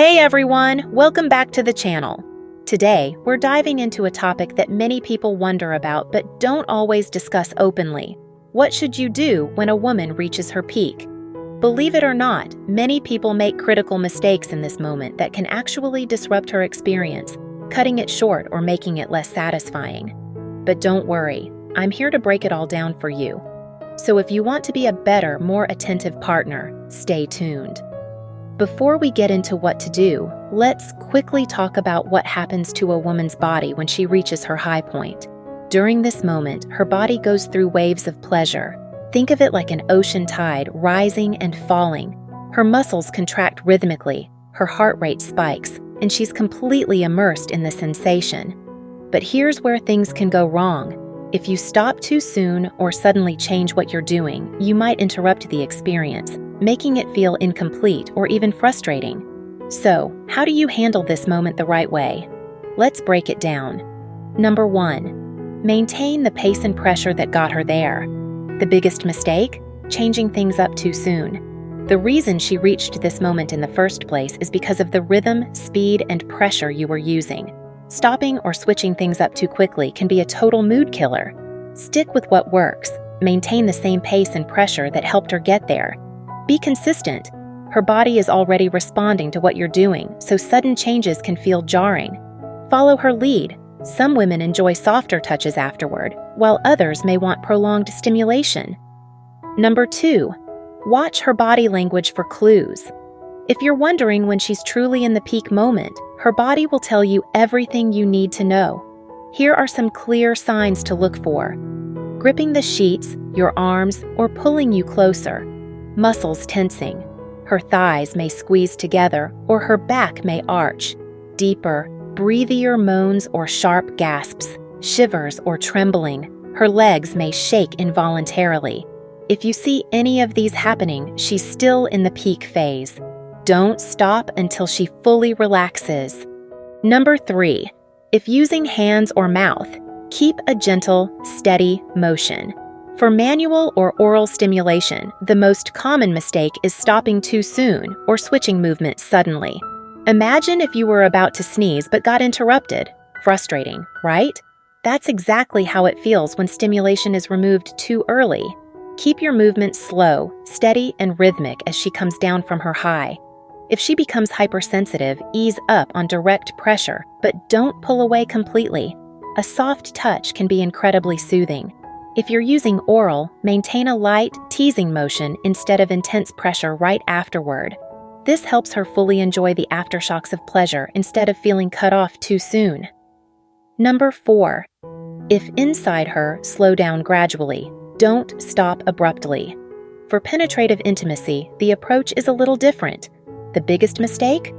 Hey everyone, welcome back to the channel. Today, we're diving into a topic that many people wonder about but don't always discuss openly. What should you do when a woman reaches her peak? Believe it or not, many people make critical mistakes in this moment that can actually disrupt her experience, cutting it short or making it less satisfying. But don't worry, I'm here to break it all down for you. So if you want to be a better, more attentive partner, stay tuned. Before we get into what to do, let's quickly talk about what happens to a woman's body when she reaches her high point. During this moment, her body goes through waves of pleasure. Think of it like an ocean tide rising and falling. Her muscles contract rhythmically, her heart rate spikes, and she's completely immersed in the sensation. But here's where things can go wrong. If you stop too soon or suddenly change what you're doing, you might interrupt the experience, making it feel incomplete or even frustrating. So, how do you handle this moment the right way? Let's break it down. Number 1. Maintain the pace and pressure that got her there. The biggest mistake? Changing things up too soon. The reason she reached this moment in the first place is because of the rhythm, speed, and pressure you were using. Stopping or switching things up too quickly can be a total mood killer. Stick with what works. Maintain the same pace and pressure that helped her get there. Be consistent. Her body is already responding to what you're doing, so sudden changes can feel jarring. Follow her lead. Some women enjoy softer touches afterward, while others may want prolonged stimulation. Number 2. Watch her body language for clues. If you're wondering when she's truly in the peak moment, her body will tell you everything you need to know. Here are some clear signs to look for. Gripping the sheets, your arms, or pulling you closer. Muscles tensing. Her thighs may squeeze together or her back may arch. Deeper, breathier moans or sharp gasps, shivers or trembling. Her legs may shake involuntarily. If you see any of these happening, she's still in the peak phase. Don't stop until she fully relaxes. Number 3. If using hands or mouth, keep a gentle, steady motion. For manual or oral stimulation, the most common mistake is stopping too soon or switching movements suddenly. Imagine if you were about to sneeze but got interrupted. Frustrating, right? That's exactly how it feels when stimulation is removed too early. Keep your movements slow, steady, and rhythmic as she comes down from her high. If she becomes hypersensitive, ease up on direct pressure, but don't pull away completely. A soft touch can be incredibly soothing. If you're using oral, maintain a light, teasing motion instead of intense pressure right afterward. This helps her fully enjoy the aftershocks of pleasure instead of feeling cut off too soon. Number 4. If inside her, slow down gradually. Don't stop abruptly. For penetrative intimacy, the approach is a little different. The biggest mistake?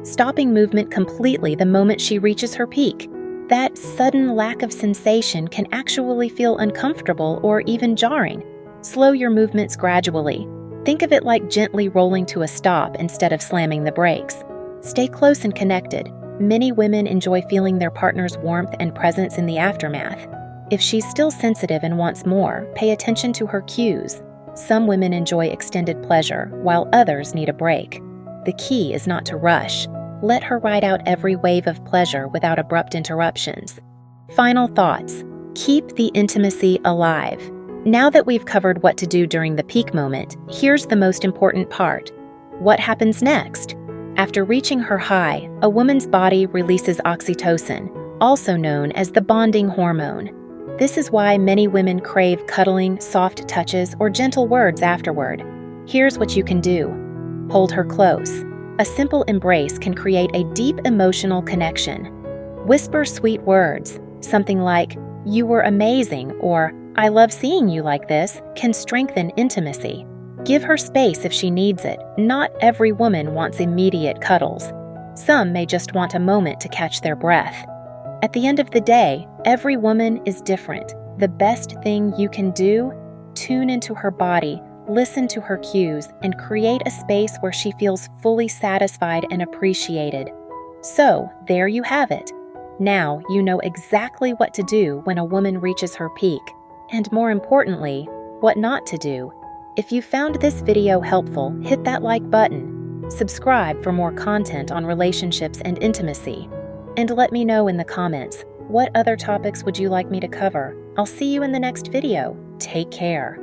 Stopping movement completely the moment she reaches her peak. That sudden lack of sensation can actually feel uncomfortable or even jarring. Slow your movements gradually. Think of it like gently rolling to a stop instead of slamming the brakes. Stay close and connected. Many women enjoy feeling their partner's warmth and presence in the aftermath. If she's still sensitive and wants more, pay attention to her cues. Some women enjoy extended pleasure, while others need a break. The key is not to rush. Let her ride out every wave of pleasure without abrupt interruptions. Final thoughts. Keep the intimacy alive. Now that we've covered what to do during the peak moment, here's the most important part. What happens next? After reaching her high, a woman's body releases oxytocin, also known as the bonding hormone. This is why many women crave cuddling, soft touches, or gentle words afterward. Here's what you can do. Hold her close. A simple embrace can create a deep emotional connection. Whisper sweet words, something like, "You were amazing," or "I love seeing you like this," can strengthen intimacy. Give her space if she needs it. Not every woman wants immediate cuddles. Some may just want a moment to catch their breath. At the end of the day, every woman is different. The best thing you can do? Tune into her body, listen to her cues, and create a space where she feels fully satisfied and appreciated. So, there you have it. Now you know exactly what to do when a woman reaches her peak, and more importantly, what not to do. If you found this video helpful, hit that like button. Subscribe for more content on relationships and intimacy. And let me know in the comments, what other topics would you like me to cover? I'll see you in the next video. Take care.